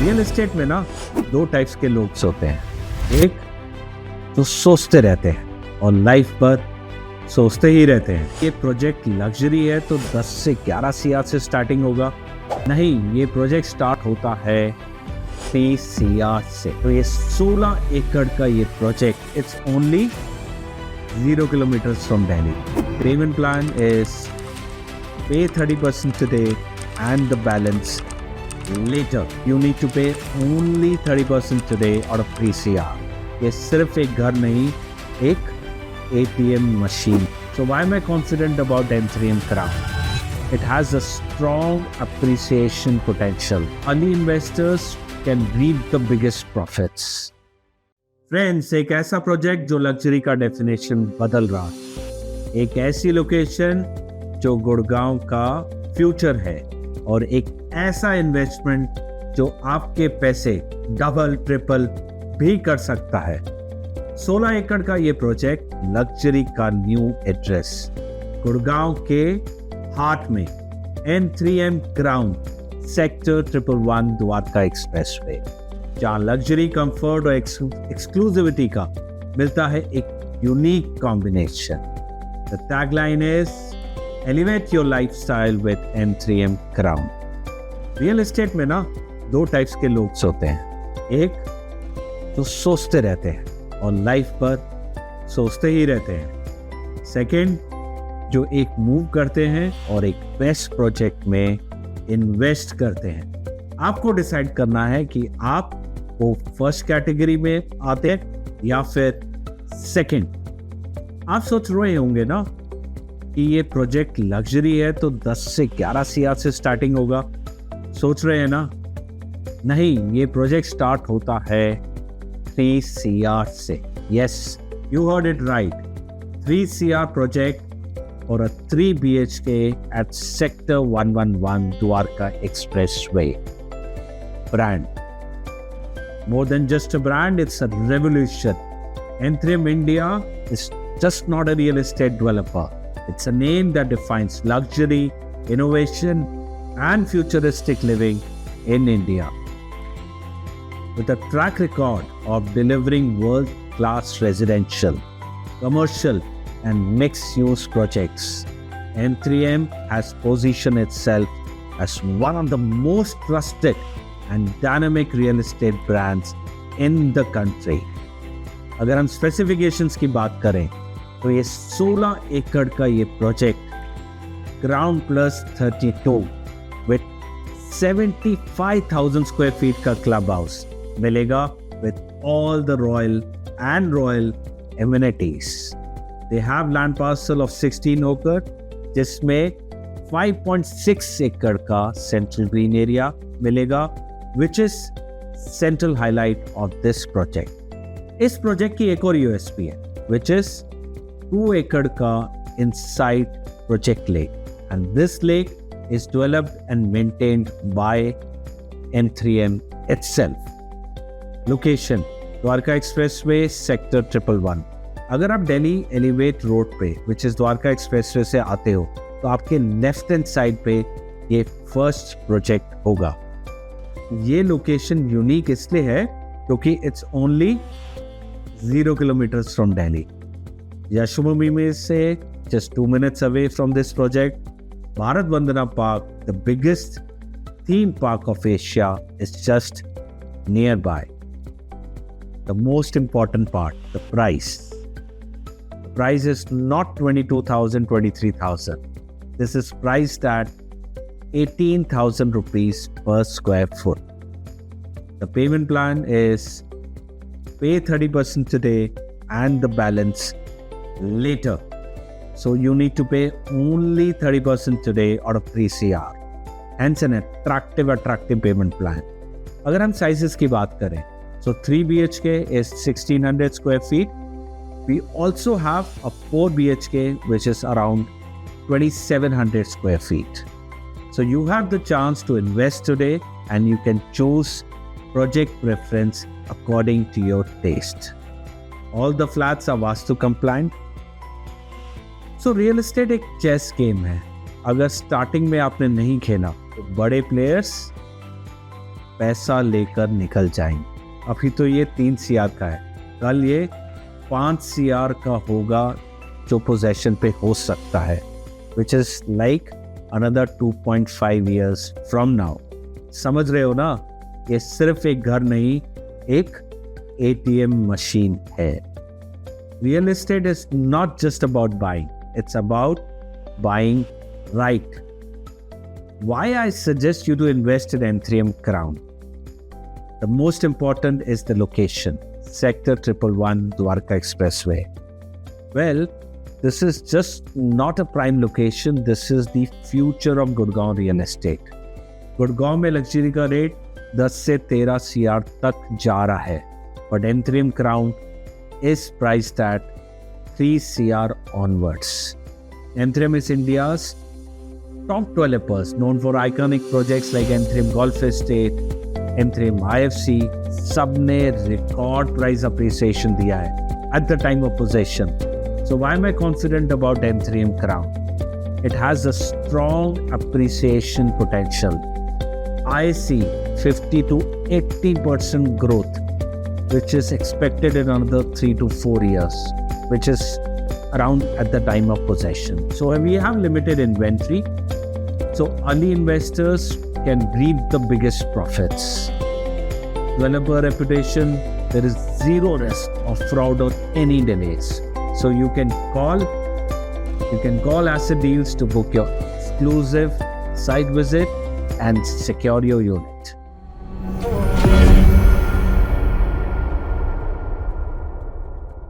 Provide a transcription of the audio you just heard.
Real estate में ना दो टाइप्स के लोग होते हैं। एक तो सोचते रहते हैं और लाइफ पर सोचते ही रहते हैं। ये प्रोजेक्ट लग्जरी है तो 10 से 11 सीआर से स्टार्टिंग होगा। नहीं, ये प्रोजेक्ट स्टार्ट होता है 30 सीआर से। तो ये 16 एकड़ का ये project it's only 0 kilometers from Delhi. Payment plan is pay 30% today and the balance later. You need to pay only 30% today out of 3 CR. ये सिर्फ एक घर नहीं, एक ATM machine. So why am I confident about M3M Crown? It has a strong appreciation potential. Early investors can reap the biggest profits. Friends, एक ऐसा project जो luxury का डेफिनेशन बदल रहा है, एक ऐसी लोकेशन जो गुड़गांव का फ्यूचर है और एक ऐसा इन्वेस्टमेंट जो आपके पैसे डबल ट्रिपल भी कर सकता है। 16 एकड़ का ये प्रोजेक्ट लग्जरी का न्यू एड्रेस गुड़गांव के हार्ट में M3M crown sector 111 Dwarka expressway, जहाँ लग्जरी, कंफर्ट और एक्सक्लूसिविटी का मिलता है एक unique combination. The tagline is elevate your lifestyle with M3M crown. Real estate में ना दो टाइप्स के लोग होते हैं। एक तो सोचते रहते हैं और लाइफ पर सोचते ही रहते हैं। सेकंड, जो एक मूव करते हैं और एक बेस्ट प्रोजेक्ट में इन्वेस्ट करते हैं। आपको डिसाइड करना है कि आप वो फर्स्ट कैटेगरी में आते हैं या फिर सेकंड। आप सोच रहे होंगे ना कि ये प्रोजेक्ट लग्जरी है तो 10 से 11 सीआर से स्टार्टिंग होगा। सोच रहे हैं ना? नहीं, ये प्रोजेक्ट स्टार्ट होता है 3 सीआर से। Yes, you heard it right. 3 CR project और a 3 BHK at Sector 111 Dwarka Expressway. Brand. More than just a brand, it's a revolution. M3M India is just not a real estate developer. It's a name that defines luxury, innovation, and futuristic living in India. With a track record of delivering world-class residential, commercial, and mixed-use projects, M3M has positioned itself as one of the most trusted and dynamic real estate brands in the country. अगर हम specifications की बात करें तो ये 16 एकड़ का ये project ground plus 32 with 75,000 square feet का क्लब हाउस मिलेगा with all the royal amenities. They have land parcel of 16 एकड़ जिसमें 5.6 एकड़ का सेंट्रल ग्रीन एरिया मिलेगा, which is central highlight of this project. इस प्रोजेक्ट की एक और USP है, which is 2 एकड़ का inside project lake, and this lake is developed and maintained by M3M itself. Location: Dwarka expressway sector 111। अगर आप दिल्ली एलिवेट रोड पे which is द्वारका एक्सप्रेसवे से आते हो तो आपके लेफ्ट हैंड साइड पे ये फर्स्ट प्रोजेक्ट होगा। ये लोकेशन यूनिक इसलिए है क्योंकि it's only 0 kilometers from Delhi. Yashobhoomi में से just 2 minutes away from this project, Bharat Vandana park, the biggest theme park of Asia, is just near by. The most important part, the price. The price is not 22,000, 23,000. This is priced eight 18,000 rupees per square foot. The payment plan is pay 30% today and the balance later. So you need to pay only 30% today out of 3 CR. Hence an attractive payment plan. अगर हम sizes की बात करें, so 3 BHK is 1600 square feet. We also have a 4 BHK which is around 2700 square feet. So you have the chance to invest today and you can choose project preference according to your taste. All the flats are Vastu compliant. So real estate एक chess game है। अगर starting में आपने नहीं खेला तो बड़े players पैसा लेकर निकल जाएंगे। अभी तो ये 3 CR का है, कल ये 5 CR का होगा जो पोजेशन पे हो सकता है, which is like another 2.5 years from now. समझ रहे हो ना, ये सिर्फ एक घर नहीं, एक ATM मशीन है। Real estate is not just about buying, it's about buying right. Why I suggest you to invest in M3M Crown? The most important is the location, Sector 111 Dwarka Expressway. Well, this is just not a prime location, this is the future of Gurgaon real estate. Gurgaon में luxury का rate 10 से 13 CR तक जा रहा है, but M3M Crown is priced at 3 CR onwards. M3M is India's top developers known for iconic projects like M3M Golf Estate, M3M IFC, सबने record price appreciation दिया है at the time of possession. So why am I confident about M3M Crown? It has a strong appreciation potential. I see 50 to 80% growth, which is expected in another 3 to 4 years, which is around at the time of possession. So we have limited inventory, so early investors can reap the biggest profits. Developer reputation, there is zero risk of fraud or any delays. So you can call Asset Deals to book your exclusive site visit and secure your unit.